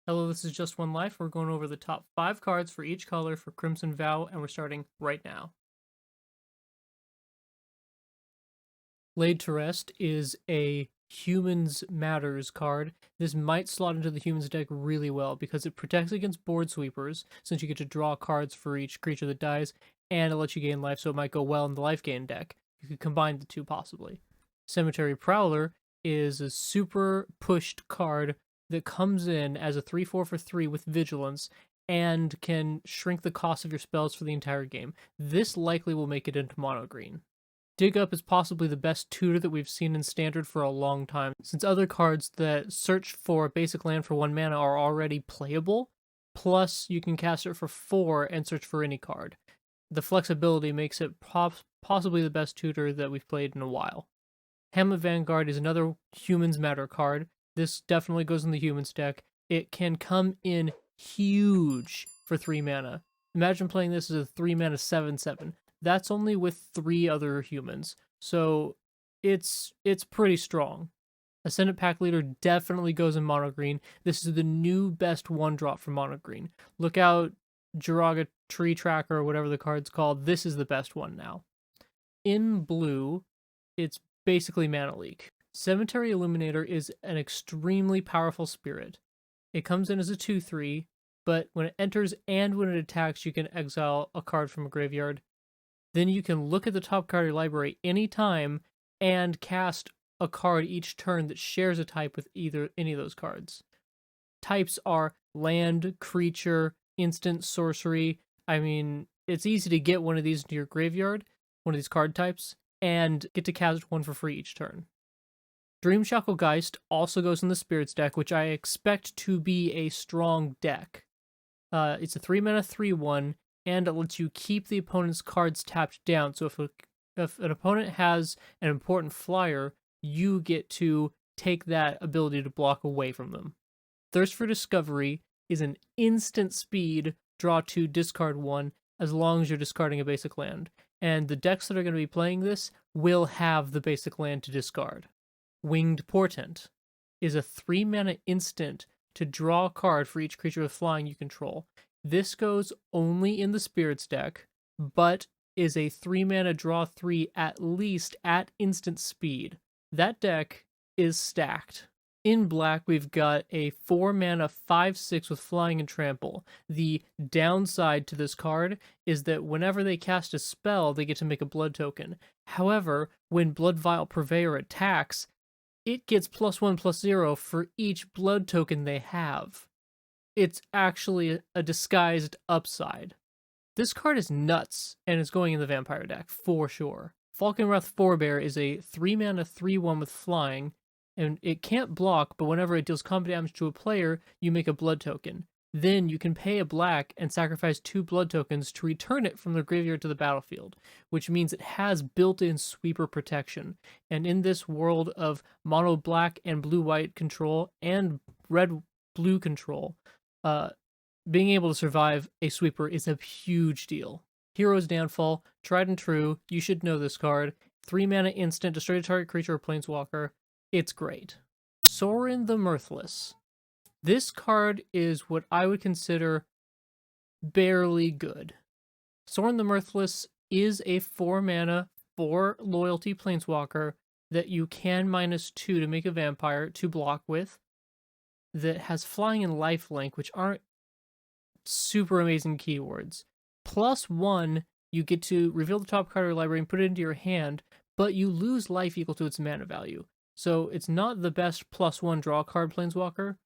Hello, this is Just One Life. We're going over the top 5 cards for each color for Crimson Vow, and we're starting right now. Laid to Rest is a Humans Matters card. This might slot into the Humans deck really well because it protects against board sweepers, since you get to draw cards for each creature that dies, and it lets you gain life, so it might go well in the life gain deck. You could combine the two possibly. Cemetery Prowler is a super pushed card that comes in as a 3/4 for 3 with Vigilance and can shrink the cost of your spells for the entire game. This likely will make it into mono green. Dig Up is possibly the best tutor that we've seen in Standard for a long time, since other cards that search for a basic land for 1 mana are already playable, plus you can cast it for 4 and search for any card. The flexibility makes it possibly the best tutor that we've played in a while. Hamlet Vanguard is another Humans Matter card. This definitely goes in the Humans deck. It can come in huge for 3 mana. Imagine playing this as a 3 mana 7/7. That's only with 3 other humans, so it's pretty strong. Ascendant Pack Leader definitely goes in mono green. This is the new best 1-drop for mono green. Look out, Jiraga Tree Tracker, or whatever the card's called. This is the best one now. In blue, it's basically Mana Leak. Cemetery Illuminator is an extremely powerful spirit. It comes in as a 2/3, but when it enters and when it attacks, you can exile a card from a graveyard. Then you can look at the top card of your library anytime and cast a card each turn that shares a type with any of those cards. Types are land, creature, instant, sorcery. I mean, it's easy to get one of these into your graveyard, one of these card types, and get to cast one for free each turn. Dreamshackle Geist also goes in the Spirits deck, which I expect to be a strong deck. It's a 3 mana 3/1, and it lets you keep the opponent's cards tapped down. So if an opponent has an important flyer, you get to take that ability to block away from them. Thirst for Discovery is an instant speed, draw 2, discard 1, as long as you're discarding a basic land. And the decks that are going to be playing this will have the basic land to discard. Winged Portent is a 3 mana instant to draw a card for each creature with flying you control. This goes only in the Spirits deck, but is a 3 mana draw 3 at least at instant speed. That deck is stacked. In black, we've got a 4 mana 5/6 with flying and trample. The downside to this card is that whenever they cast a spell, they get to make a blood token. However, when Blood Vial Purveyor attacks, it gets +1/+0 for each blood token they have. It's actually a disguised upside. This card is nuts, and it's going in the Vampire deck, for sure. Falconwrath Forebear is a 3 mana 3/1 with flying, and it can't block, but whenever it deals combat damage to a player, you make a blood token. Then you can pay a black and sacrifice 2 blood tokens to return it from the graveyard to the battlefield, which means it has built-in sweeper protection. And in this world of mono black and blue-white control and red-blue control, being able to survive a sweeper is a huge deal. Hero's Downfall, tried and true, you should know this card. 3 mana instant, destroy a target creature or planeswalker. It's great. Soarin the Mirthless. This card is what I would consider barely good. Soarin the Mirthless is a 4 mana, 4 loyalty planeswalker that you can -2 to make a vampire to block with, that has flying and lifelink, which aren't super amazing keywords. +1, you get to reveal the top card of your library and put it into your hand, but you lose life equal to its mana value. So it's not the best +1 draw card planeswalker,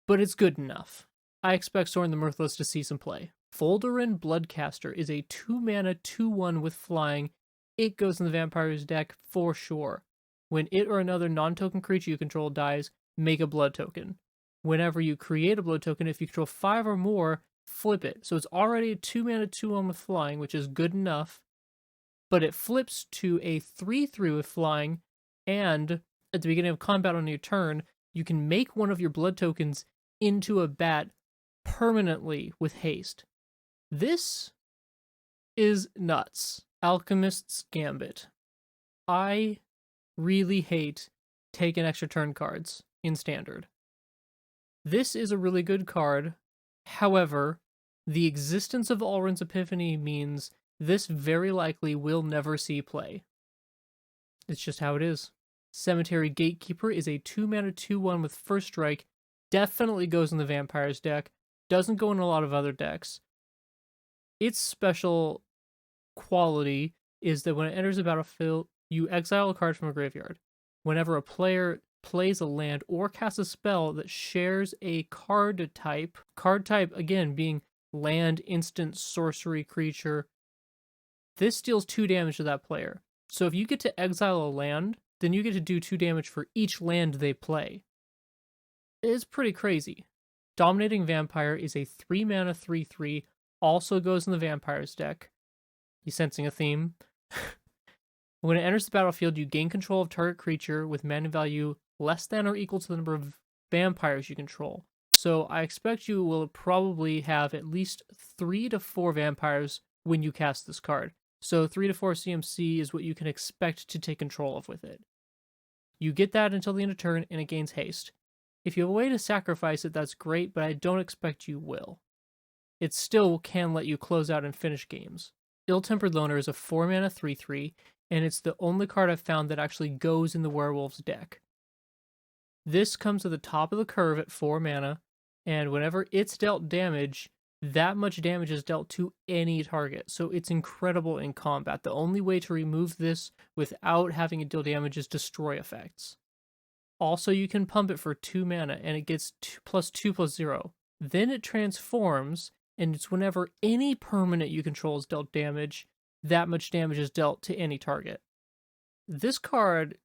but it's good enough. I expect Soarin the Mirthless to see some play. Folderin Bloodcaster is a 2 mana 2/1 with flying. It goes in the Vampires deck for sure. When it or another non-token creature you control dies, make a blood token. Whenever you create a blood token, if you control 5 or more, flip it. So it's already a 2 mana 2/1 with flying, which is good enough, but it flips to a 3/3 with flying, and at the beginning of combat on your turn, you can make one of your blood tokens into a bat permanently with haste. This is nuts. Alchemists Gambit. I really hate take an extra turn cards in Standard. This is a really good card. However, the existence of Alden's Epiphany means this very likely will never see play. It's just how it is. Cemetery Gatekeeper is a 2-mana 2/1 with first strike. Definitely goes in the Vampires deck. Doesn't go in a lot of other decks. Its special quality is that when it enters the battlefield, you exile a card from a graveyard. Whenever a player plays a land or casts a spell that shares a card type again being land, instant, sorcery, creature, this deals 2 damage to that player. So if you get to exile a land, then you get to do 2 damage for each land they play. It's pretty crazy. Dominating Vampire is a 3-mana 3/3, also goes in the Vampires deck. You sensing a theme? When it enters the battlefield, you gain control of target creature with mana value less than or equal to the number of vampires you control. So I expect you will probably have at least 3 to 4 vampires when you cast this card. So 3 to 4 CMC is what you can expect to take control of with it. You get that until the end of turn, and it gains haste. If you have a way to sacrifice it, that's great, but I don't expect you will. It still can let you close out and finish games. Ill-Tempered Loner is a 4-mana 3/3, and it's the only card I've found that actually goes in the Werewolves deck. This comes to the top of the curve at 4 mana, and whenever it's dealt damage, that much damage is dealt to any target, so it's incredible in combat. The only way to remove this without having it deal damage is destroy effects. Also, you can pump it for 2 mana, and it gets +2/+0. Then it transforms, and it's whenever any permanent you control is dealt damage, that much damage is dealt to any target. This card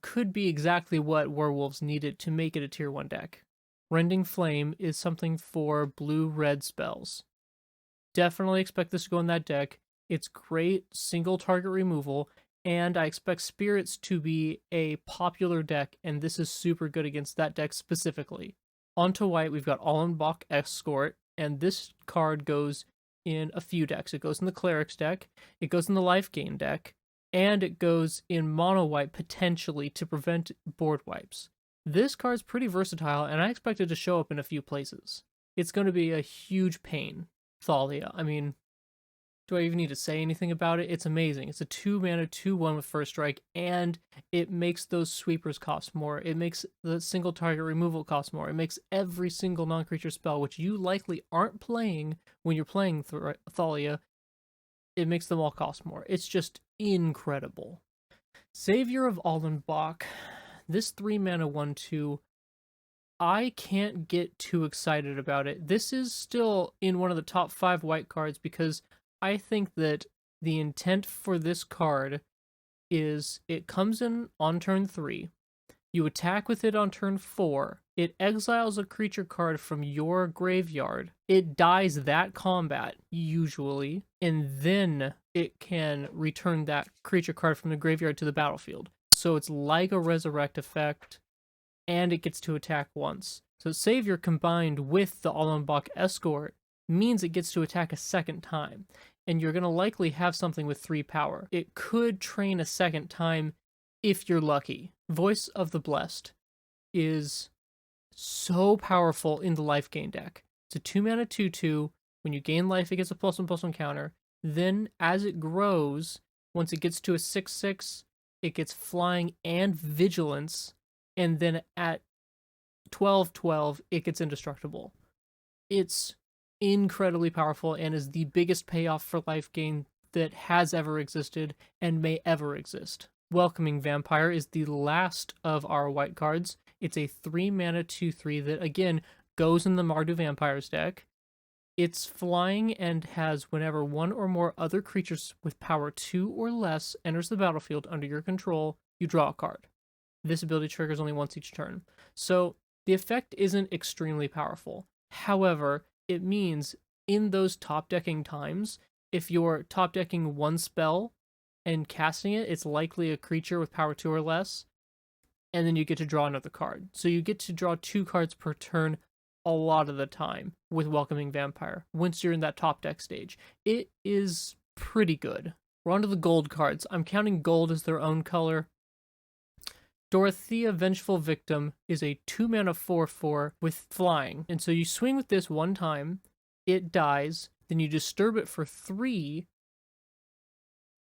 could be exactly what Werewolves needed to make it a tier 1 deck. Rending Flame is something for blue-red spells. Definitely expect this to go in that deck. It's great single target removal, and I expect Spirits to be a popular deck, and this is super good against that deck specifically. Onto white, we've got Bach Escort, and this card goes in a few decks. It goes in the Cleric's deck, it goes in the Life Gain deck, and it goes in mono white potentially to prevent board wipes. This card's pretty versatile, and I expect it to show up in a few places. It's going to be a huge pain. Thalia, I mean, do I even need to say anything about it? It's amazing. It's a 2-mana 2/1 with first strike, and it makes those sweepers cost more. It makes the single target removal cost more. It makes every single non-creature spell, which you likely aren't playing when you're playing Thalia, it makes them all cost more. It's just incredible. Savior of Alden Bach. This 3-mana 1/2, I can't get too excited about it. This is still in one of the top 5 white cards because I think that the intent for this card is it comes in on turn 3, you attack with it on turn 4, it exiles a creature card from your graveyard, it dies that combat, usually, and then it can return that creature card from the graveyard to the battlefield. So it's like a resurrect effect, and it gets to attack once. So Savior combined with the Alden Bach Escort means it gets to attack a second time, and you're going to likely have something with 3 power. It could train a second time if you're lucky. Voice of the Blessed is so powerful in the Life Gain deck. It's a 2-mana 2/2. When you gain life, it gets a +1/+1 counter. Then, as it grows, once it gets to a 6/6, it gets flying and vigilance, and then at 12/12, it gets indestructible. It's incredibly powerful and is the biggest payoff for Life Gain that has ever existed and may ever exist. Welcoming Vampire is the last of our white cards. It's a 3-mana 2/3 that, again, goes in the Mardu Vampires deck. It's flying and has whenever one or more other creatures with power 2 or less enters the battlefield under your control, you draw a card. This ability triggers only once each turn. So the effect isn't extremely powerful. However, it means in those top decking times, if you're top decking one spell and casting it, it's likely a creature with power 2 or less, and then you get to draw another card. So you get to draw 2 cards per turn a lot of the time with Welcoming Vampire once you're in that top deck stage. It is pretty good. We're on to the gold cards. I'm counting gold as their own color. Dorothea, Vengeful Victim, is a 2-mana 4/4 with flying. And so you swing with this one time, it dies, then you disturb it for 3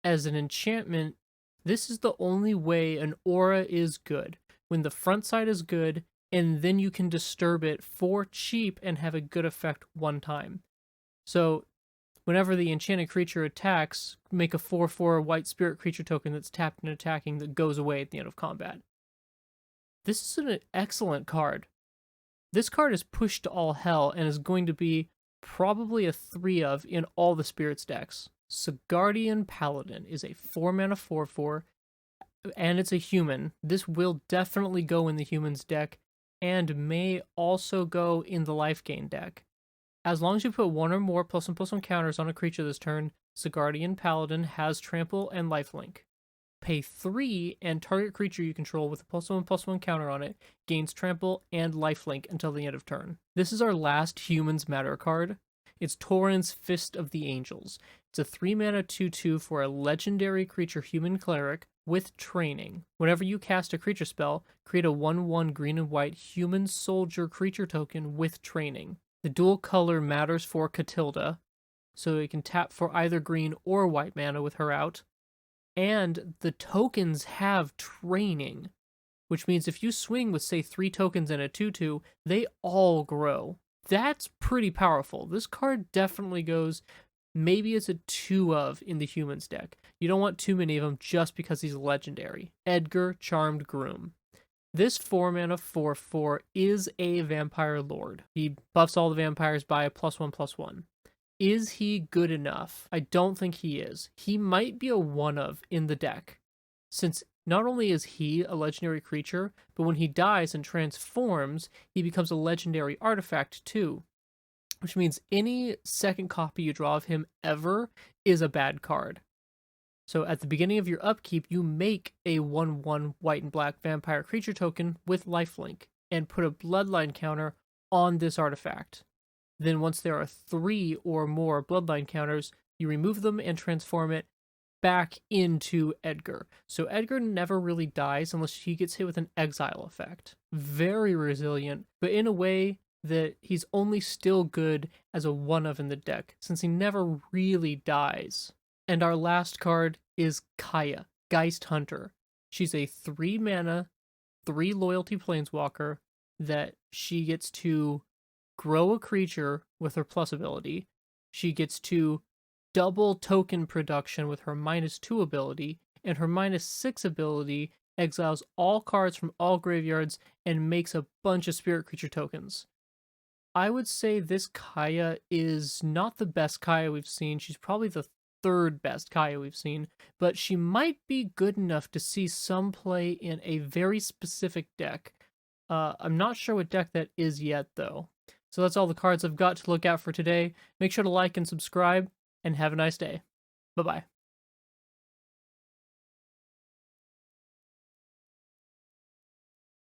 as an enchantment. This is the only way an aura is good. When the front side is good, and then you can disturb it for cheap and have a good effect one time. So whenever the enchanted creature attacks, make a 4/4 white spirit creature token that's tapped and attacking that goes away at the end of combat. This is an excellent card. This card is pushed to all hell and is going to be probably a 3 of in all the spirits decks. Sigardian Paladin is a 4-mana 4/4, and it's a human. This will definitely go in the humans deck, and may also go in the life gain deck. As long as you put 1 or more +1/+1 counters on a creature this turn, Sigardian Paladin has trample and lifelink. Pay 3, and target creature you control with a +1/+1 counter on it gains trample and lifelink until the end of turn. This is our last Humans Matter card. It's Soarin's Fist of the Angels. It's a 3-mana 2/2 for a legendary creature human cleric with training. Whenever you cast a creature spell, create a 1/1 green and white human soldier creature token with training. The dual color matters for Catilda, so you can tap for either green or white mana with her out. And the tokens have training, which means if you swing with, say, 3 tokens and a 2/2, they all grow. That's pretty powerful. This card definitely goes, maybe it's a 2 of in the humans deck. You don't want too many of them just because he's legendary. Edgar, Charmed Groom. This 4-mana 4/4 is a Vampire Lord. He buffs all the vampires by a +1/+1. Is he good enough? I don't think he is. He might be a 1 of in the deck, since not only is he a legendary creature, but when he dies and transforms, he becomes a legendary artifact too, which means any second copy you draw of him ever is a bad card. So at the beginning of your upkeep, you make a 1/1 white and black vampire creature token with lifelink and put a bloodline counter on this artifact. Then once there are 3 or more bloodline counters, you remove them and transform it back into Edgar. So Edgar never really dies unless he gets hit with an exile effect. Very resilient, but in a way that he's only still good as a 1 of in the deck, since he never really dies. And our last card is Kaia, Geist Hunter. She's a 3-mana, 3 loyalty planeswalker that she gets to grow a creature with her plus ability. She gets to double token production with her -2 ability, and her -6 ability exiles all cards from all graveyards and makes a bunch of spirit creature tokens. I would say this Kaia is not the best Kaia we've seen. She's probably the 3rd best Kaia we've seen, but she might be good enough to see some play in a very specific deck. I'm not sure what deck that is yet, though. So that's all the cards I've got to look out for today. Make sure to like and subscribe, and have a nice day. Bye-bye.